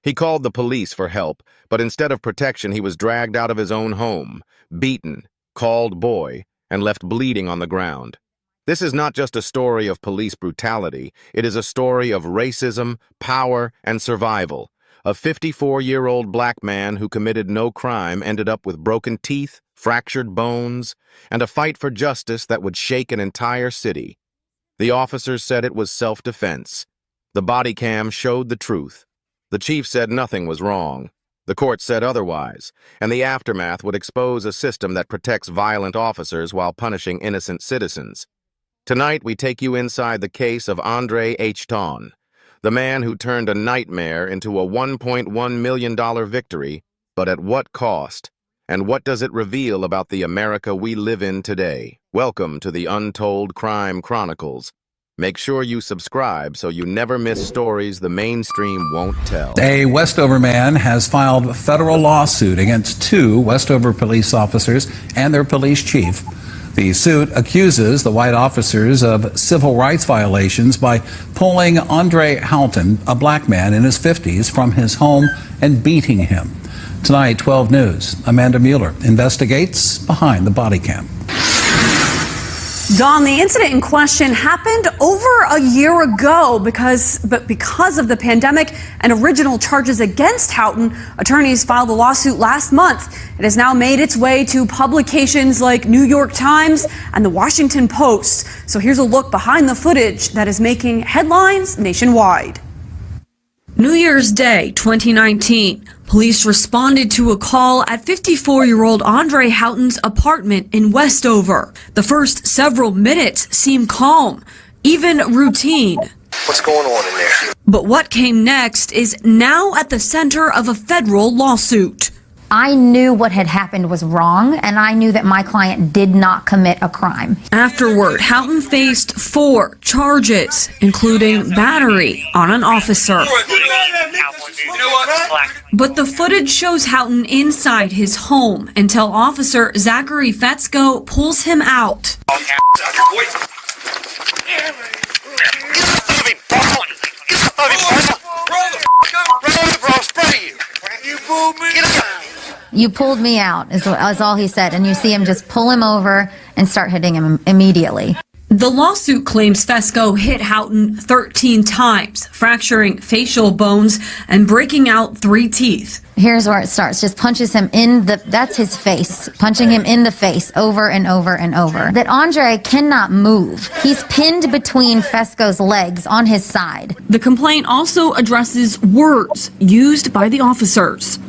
He called the police for help, but instead of protection, he was dragged out of his own home, beaten, called boy, and left bleeding on the ground. This is not just a story of police brutality. It is a story of racism, power, and survival. A 54-year-old black man who committed no crime ended up with broken teeth, fractured bones, and a fight for justice that would shake an entire city. The officers said it was self-defense. The body cam showed the truth. The chief said nothing was wrong. The court said otherwise, and the aftermath would expose a system that protects violent officers while punishing innocent citizens. Tonight, we take you inside the case of Andre H-Ton, the man who turned a nightmare into a $1.1 million victory, but at what cost? And what does it reveal about the America we live in today? Welcome to the Untold Crime Chronicles. Make sure you subscribe so you never miss stories the mainstream won't tell. A Westover man has filed a federal lawsuit against 2 Westover police officers and their police chief. The suit accuses the white officers of civil rights violations by pulling Andre Houghton, a black man in his 50s, from his home and beating him. Tonight, 12 News, Amanda Mueller investigates behind the body cam. Don, the incident in question happened over a year ago because of the pandemic and original charges against Houghton. Attorneys filed a lawsuit last month. It has now made its way to publications like New York Times and the Washington Post. So here's a look behind the footage that is making headlines nationwide. New Year's Day 2019. Police responded to a call at 54-year-old Andre Houghton's apartment in Westover. The first several minutes seemed calm, even routine. What's going on in there? But what came next is now at the center of a federal lawsuit. I knew what had happened was wrong, and I knew that my client did not commit a crime. Afterward, Houghton faced 4 charges, including battery on an officer. But the footage shows Houghton inside his home until Officer Zachary Fetzko pulls him out. You pulled me out, is all he said, and you see him just pull him over and start hitting him immediately. The lawsuit claims Fetzko hit Houghton 13 times, fracturing facial bones and breaking out 3 teeth. Here's where it starts. Just punches him that's his face, punching him in the face over and over and over. That Andre cannot move. He's pinned between Fetzko's legs on his side. The complaint also addresses words used by the officers.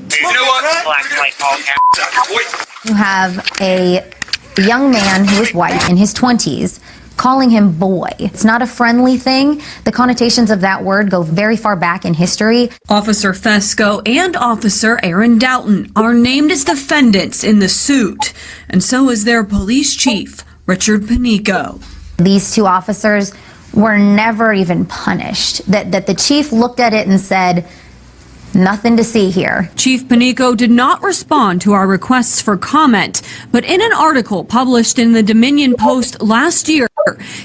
You have a young man who is white in his 20s calling him boy. It's not a friendly thing. The connotations of that word go very far back in history. Officer Fetzko and Officer Aaron Doughton are named as defendants in the suit, and so is their police chief, Richard Panico. These 2 officers were never even punished. That the chief looked at it and said, nothing to see here. Chief Panico did not respond to our requests for comment, but in an article published in the Dominion Post last year,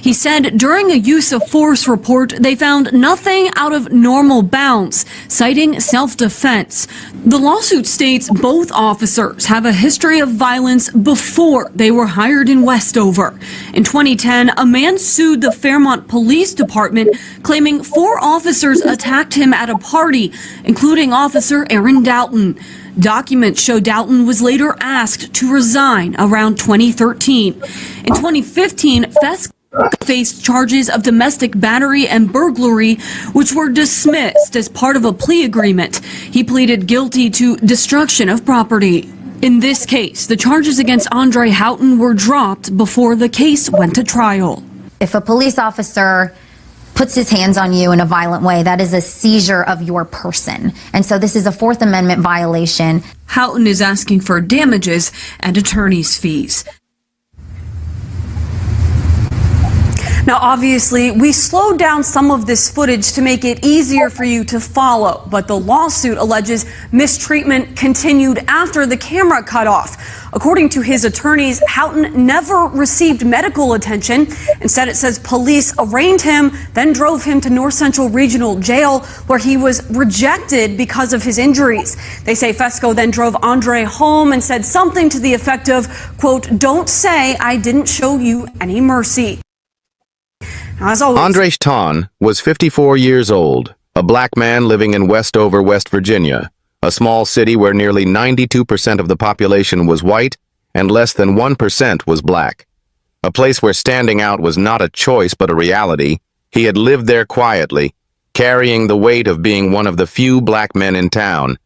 he said during a use of force report, they found nothing out of normal bounds, citing self-defense. The lawsuit states both officers have a history of violence before they were hired in Westover. In 2010, a man sued the Fairmont Police Department, claiming 4 officers attacked him at a party, including Officer Aaron Doughton. Documents show Doughton was later asked to resign around 2013. In 2015, Fetzko faced charges of domestic battery and burglary, which were dismissed as part of a plea agreement. He pleaded guilty to destruction of property. In this case, the charges against Andre Houghton were dropped before the case went to trial. If a police officer puts his hands on you in a violent way, that is a seizure of your person. And so this is a 4th Amendment violation. Houghton is asking for damages and attorney's fees. Now, obviously, we slowed down some of this footage to make it easier for you to follow, but the lawsuit alleges mistreatment continued after the camera cut off. According to his attorneys, Houghton never received medical attention. Instead, it says police arraigned him, then drove him to North Central Regional Jail, where he was rejected because of his injuries. They say Fesco then drove Andre home and said something to the effect of, quote, "Don't say I didn't show you any mercy." Now, as always, Andre Shton was 54 years old, a black man living in Westover, West Virginia, a small city where nearly 92% of the population was white and less than 1% was black. A place where standing out was not a choice but a reality. He had lived there quietly, carrying the weight of being one of the few black men in town.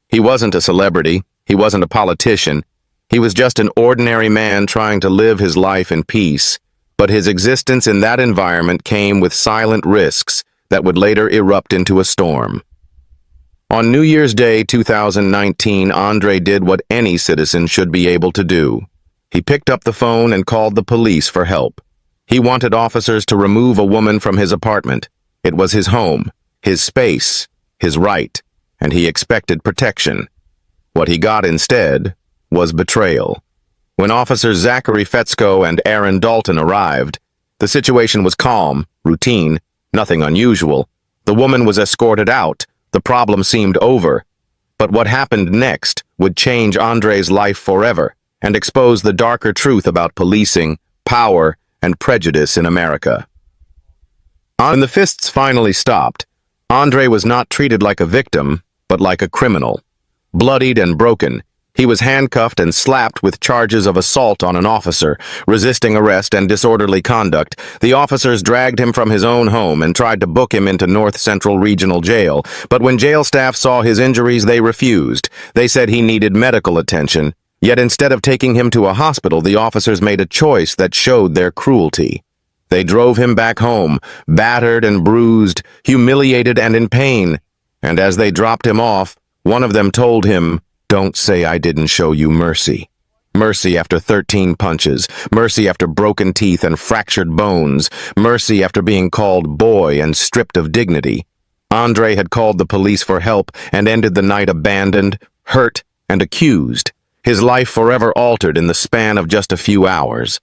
He wasn't a celebrity, he wasn't a politician, he was just an ordinary man trying to live his life in peace. But his existence in that environment came with silent risks that would later erupt into a storm. On New Year's Day 2019, Andre did what any citizen should be able to do. He picked up the phone and called the police for help. He wanted officers to remove a woman from his apartment. It was his home, his space, his right, and he expected protection. What he got instead was betrayal. When officers Zachary Fesco and Aaron Dalton arrived, the situation was calm, routine, nothing unusual. The woman was escorted out. The problem seemed over. But what happened next would change Andre's life forever and expose the darker truth about policing, power, and prejudice in America. When the fists finally stopped, Andre was not treated like a victim, but like a criminal. Bloodied and broken, he was handcuffed and slapped with charges of assault on an officer, resisting arrest and disorderly conduct. The officers dragged him from his own home and tried to book him into North Central Regional Jail, but when jail staff saw his injuries, they refused. They said he needed medical attention, yet instead of taking him to a hospital, the officers made a choice that showed their cruelty. They drove him back home, battered and bruised, humiliated and in pain, and as they dropped him off, one of them told him, "Don't say I didn't show you mercy." Mercy after 13 punches, mercy after broken teeth and fractured bones, mercy after being called boy and stripped of dignity. Andre had called the police for help and ended the night abandoned, hurt, and accused, his life forever altered in the span of just a few hours.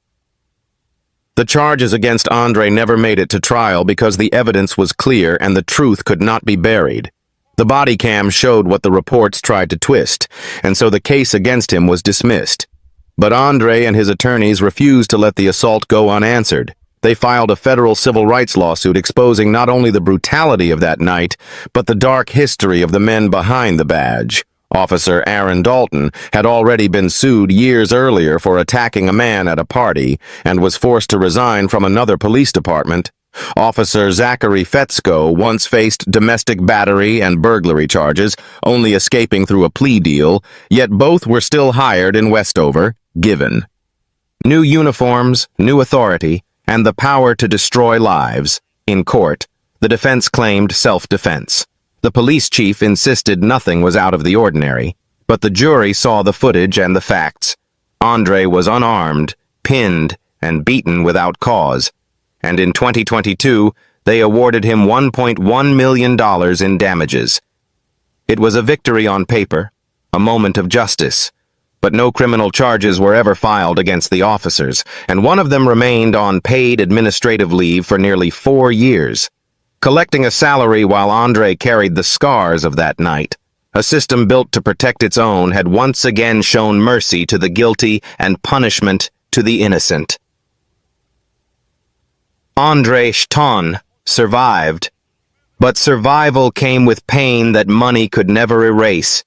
The charges against Andre never made it to trial because the evidence was clear and the truth could not be buried. The Bodycam showed what the reports tried to twist, and so the case against him was dismissed. But Andre and his attorneys refused to let the assault go unanswered. They filed a federal civil rights lawsuit exposing not only the brutality of that night, but the dark history of the men behind the badge. Officer Aaron Dalton had already been sued years earlier for attacking a man at a party and was forced to resign from another police department. Officer Zachary Fesco once faced domestic battery and burglary charges, only escaping through a plea deal, yet both were still hired in Westover, given new uniforms, new authority, and the power to destroy lives. In court, the defense claimed self-defense. The police chief insisted nothing was out of the ordinary, but the jury saw the footage and the facts. Andre was unarmed, pinned, and beaten without cause. And in 2022, they awarded him $1.1 million in damages. It was a victory on paper, a moment of justice, but no criminal charges were ever filed against the officers, and one of them remained on paid administrative leave for nearly 4 years, collecting a salary while Andre carried the scars of that night. A system built to protect its own had once again shown mercy to the guilty and punishment to the innocent. Andre Shton survived, but survival came with pain that money could never erase.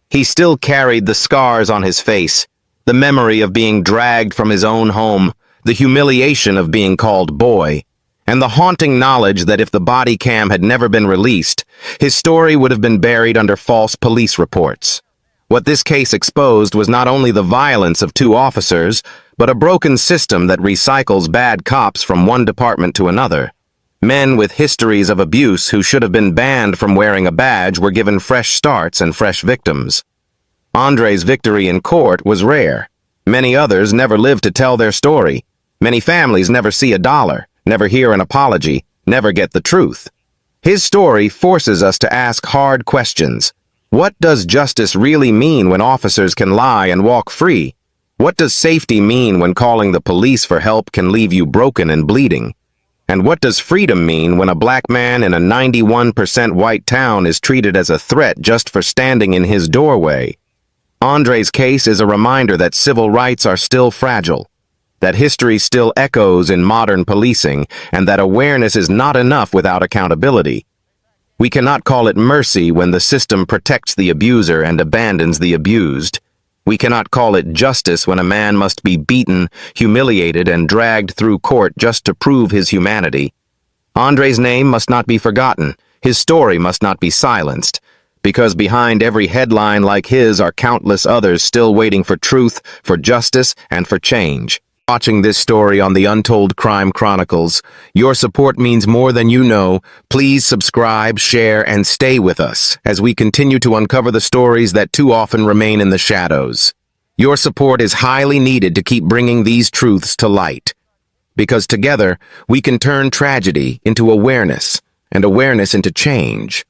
He still carried the scars on his face, the memory of being dragged from his own home, the humiliation of being called boy, and the haunting knowledge that if the body cam had never been released, his story would have been buried under false police reports. What this case exposed was not only the violence of 2 officers, but a broken system that recycles bad cops from one department to another. Men with histories of abuse who should have been banned from wearing a badge were given fresh starts and fresh victims. Andre's victory in court was rare. Many others never lived to tell their story. Many families never see $1, never hear an apology, never get the truth. His story forces us to ask hard questions. What does justice really mean when officers can lie and walk free? What does safety mean when calling the police for help can leave you broken and bleeding? And what does freedom mean when a black man in a 91% white town is treated as a threat just for standing in his doorway? Andre's case is a reminder that civil rights are still fragile, that history still echoes in modern policing, and that awareness is not enough without accountability. We cannot call it mercy when the system protects the abuser and abandons the abused. We cannot call it justice when a man must be beaten, humiliated, and dragged through court just to prove his humanity. Andre's name must not be forgotten. His story must not be silenced, because behind every headline like his are countless others still waiting for truth, for justice, and for change. Watching this story on the Untold Crime Chronicles, your support means more than you know. Please subscribe, share, and stay with us as we continue to uncover the stories that too often remain in the shadows. Your support is highly needed to keep bringing these truths to light, because together we can turn tragedy into awareness, and awareness into change.